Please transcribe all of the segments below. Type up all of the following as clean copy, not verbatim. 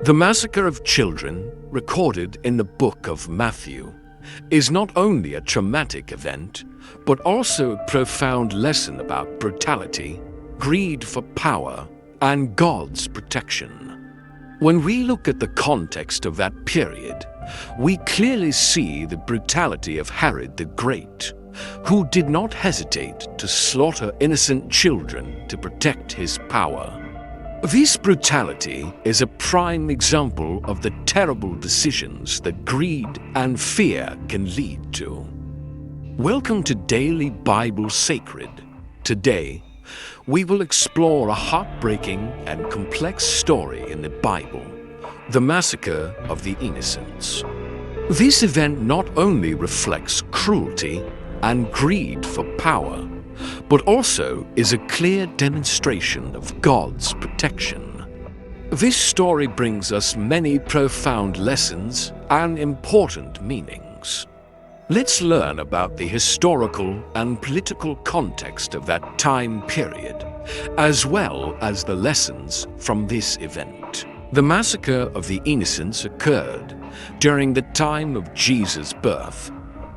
The massacre of children, recorded in the book of Matthew, is not only a traumatic event, but also a profound lesson about brutality, greed for power, and God's protection. When we look at the context of that period, we clearly see the brutality of Herod the Great, who did not hesitate to slaughter innocent children to protect his power. This brutality is a prime example of the terrible decisions that greed and fear can lead to. Welcome to Daily Bible Sacred. Today, we will explore a heartbreaking and complex story in the Bible, the Massacre of the Innocents. This event not only reflects cruelty and greed for power, but also is a clear demonstration of God's protection. This story brings us many profound lessons and important meanings. Let's learn about the historical and political context of that time period, as well as the lessons from this event. The Massacre of the Innocents occurred during the time of Jesus' birth,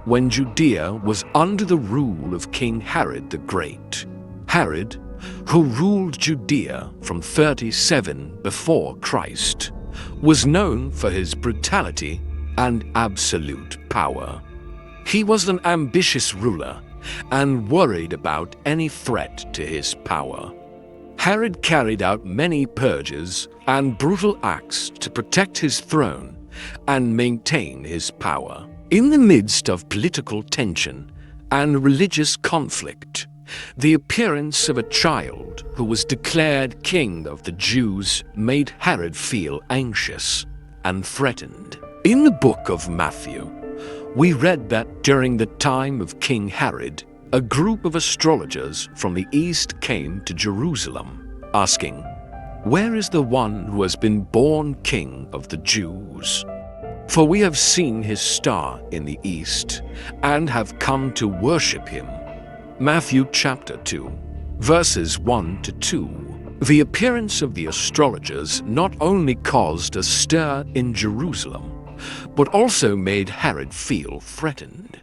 when Judea was under the rule of King Herod the Great. Herod, who ruled Judea from 37 before Christ, was known for his brutality and absolute power. He was an ambitious ruler and worried about any threat to his power. Herod carried out many purges and brutal acts to protect his throne and maintain his power. In the midst of political tension and religious conflict, the appearance of a child who was declared king of the Jews made Herod feel anxious and threatened. In the book of Matthew, we read that during the time of King Herod, a group of astrologers from the east came to Jerusalem, asking, "Where is the one who has been born king of the Jews? For we have seen his star in the east and have come to worship him." Matthew chapter 2, verses 1 to 2. The appearance of the astrologers not only caused a stir in Jerusalem, but also made Herod feel threatened.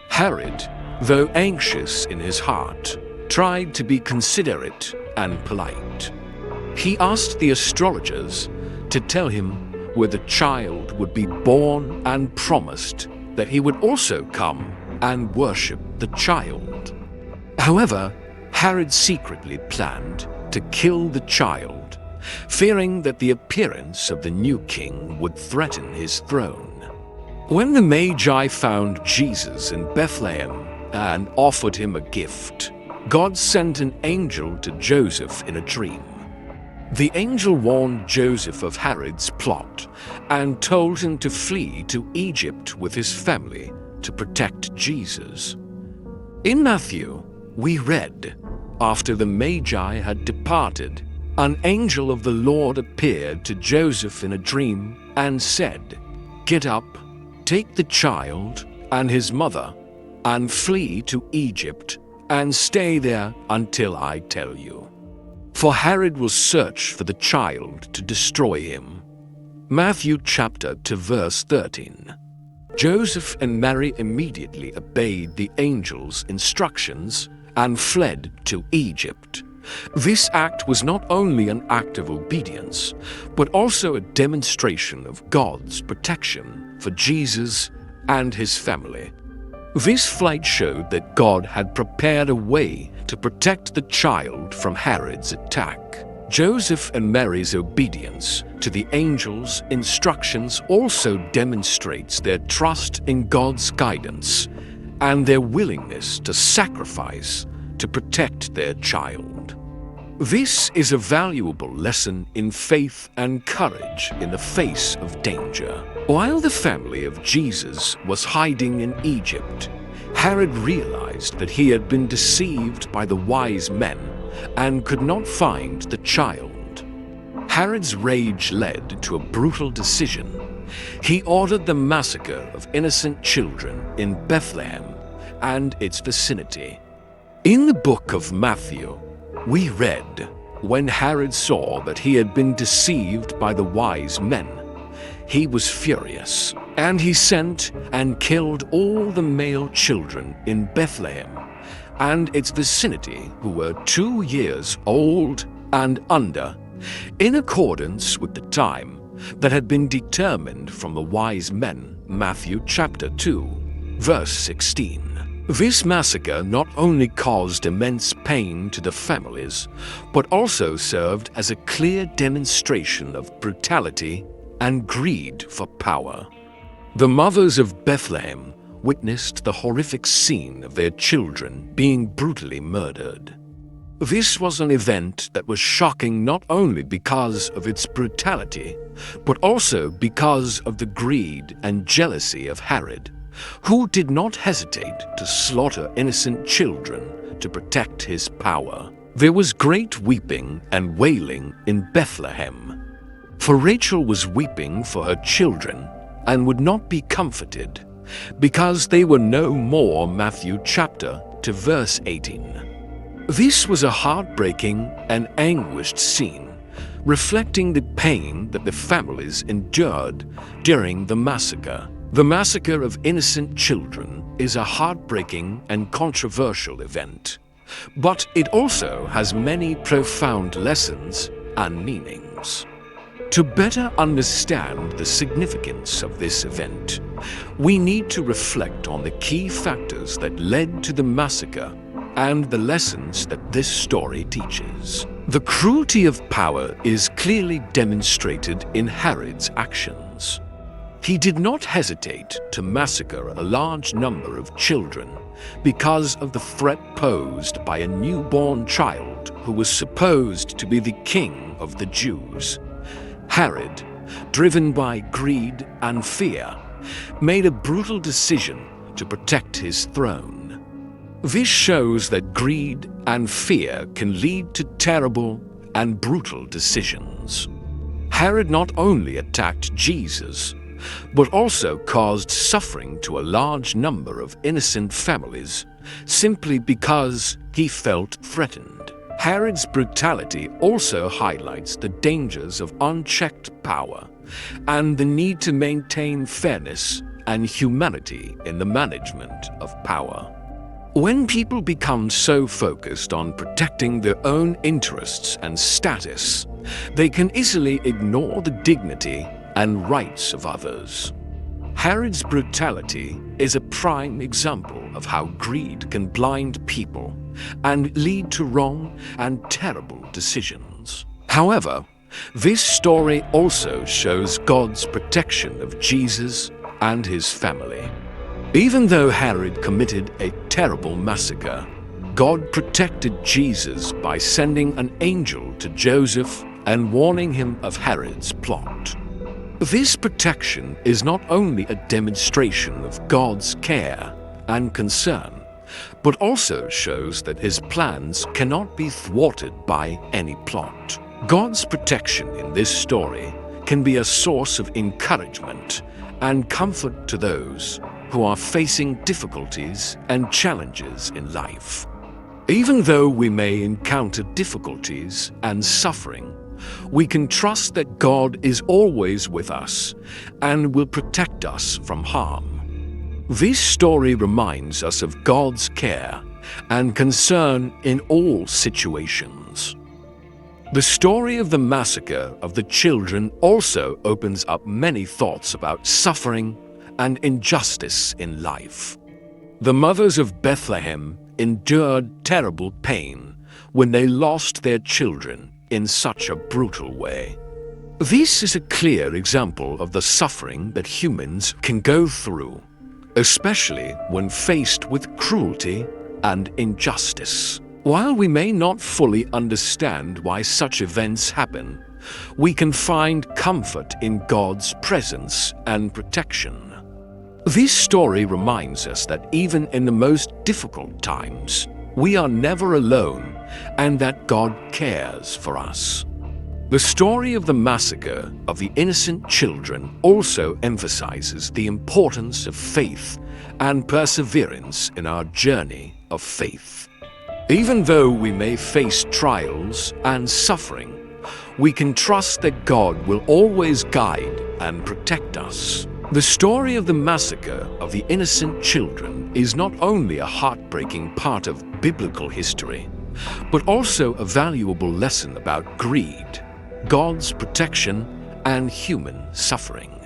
Herod, though anxious in his heart, tried to be considerate and polite. He asked the astrologers to tell him where the child would be born and promised that he would also come and worship the child. However, Herod secretly planned to kill the child, fearing that the appearance of the new king would threaten his throne. When the Magi found Jesus in Bethlehem and offered him a gift, God sent an angel to Joseph in a dream. The angel warned Joseph of Herod's plot and told him to flee to Egypt with his family to protect Jesus. In Matthew, we read, "After the Magi had departed, an angel of the Lord appeared to Joseph in a dream and said, 'Get up, take the child and his mother, and flee to Egypt, and stay there until I tell you. For Herod will search for the child to destroy him.'" Matthew chapter 2 verse 13. Joseph and Mary immediately obeyed the angel's instructions and fled to Egypt. This act was not only an act of obedience, but also a demonstration of God's protection for Jesus and his family. This flight showed that God had prepared a way to protect the child from Herod's attack. Joseph and Mary's obedience to the angel's instructions also demonstrates their trust in God's guidance and their willingness to sacrifice to protect their child. This is a valuable lesson in faith and courage in the face of danger. While the family of Jesus was hiding in Egypt, Herod realized that he had been deceived by the wise men and could not find the child. Herod's rage led to a brutal decision. He ordered the massacre of innocent children in Bethlehem and its vicinity. In the book of Matthew, we read, When Herod saw that he had been deceived by the wise men, he was furious, and he sent and killed all the male children in Bethlehem and its vicinity who were 2 years old and under, in accordance with the time that had been determined from the wise men. Matthew chapter 2, verse 16. This massacre not only caused immense pain to the families, but also served as a clear demonstration of brutality and greed for power. The mothers of Bethlehem witnessed the horrific scene of their children being brutally murdered. This was an event that was shocking not only because of its brutality, but also because of the greed and jealousy of Herod, who did not hesitate to slaughter innocent children to protect his power. There was great weeping and wailing in Bethlehem, for Rachel was weeping for her children and would not be comforted, because they were no more. Matthew chapter 2 verse 18. This was a heartbreaking and anguished scene, reflecting the pain that the families endured during the massacre. The massacre of innocent children is a heartbreaking and controversial event, but it also has many profound lessons and meanings. To better understand the significance of this event, we need to reflect on the key factors that led to the massacre and the lessons that this story teaches. The cruelty of power is clearly demonstrated in Herod's actions. He did not hesitate to massacre a large number of children because of the threat posed by a newborn child who was supposed to be the king of the Jews. Herod, driven by greed and fear, made a brutal decision to protect his throne. This shows that greed and fear can lead to terrible and brutal decisions. Herod not only attacked Jesus, but also caused suffering to a large number of innocent families simply because he felt threatened. Herod's brutality also highlights the dangers of unchecked power and the need to maintain fairness and humanity in the management of power. When people become so focused on protecting their own interests and status, they can easily ignore the dignity and rights of others. Herod's brutality is a prime example of how greed can blind people and lead to wrong and terrible decisions. However, this story also shows God's protection of Jesus and his family. Even though Herod committed a terrible massacre, God protected Jesus by sending an angel to Joseph and warning him of Herod's plot. This protection is not only a demonstration of God's care and concern, but also shows that his plans cannot be thwarted by any plot. God's protection in this story can be a source of encouragement and comfort to those who are facing difficulties and challenges in life. Even though we may encounter difficulties and suffering, we can trust that God is always with us and will protect us from harm. This story reminds us of God's care and concern in all situations. The story of the massacre of the children also opens up many thoughts about suffering and injustice in life. The mothers of Bethlehem endured terrible pain when they lost their children in such a brutal way. This is a clear example of the suffering that humans can go through, especially when faced with cruelty and injustice. While we may not fully understand why such events happen, we can find comfort in God's presence and protection. This story reminds us that even in the most difficult times, we are never alone and that God cares for us. The story of the massacre of the innocent children also emphasizes the importance of faith and perseverance in our journey of faith. Even though we may face trials and suffering, we can trust that God will always guide and protect us. The story of the massacre of the innocent children is not only a heartbreaking part of biblical history, but also a valuable lesson about greed, God's protection, and human suffering.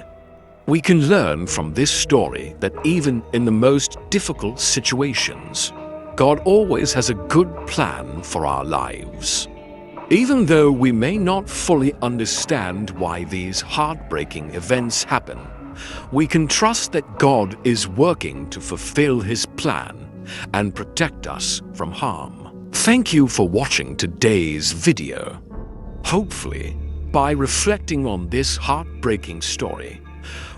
We can learn from this story that even in the most difficult situations, God always has a good plan for our lives. Even though we may not fully understand why these heartbreaking events happen, we can trust that God is working to fulfill His plan and protect us from harm. Thank you for watching today's video. Hopefully, by reflecting on this heartbreaking story,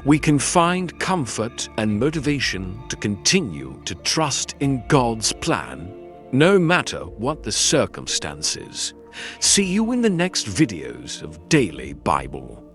we can find comfort and motivation to continue to trust in God's plan, no matter what the circumstances. See you in the next videos of Daily Bible.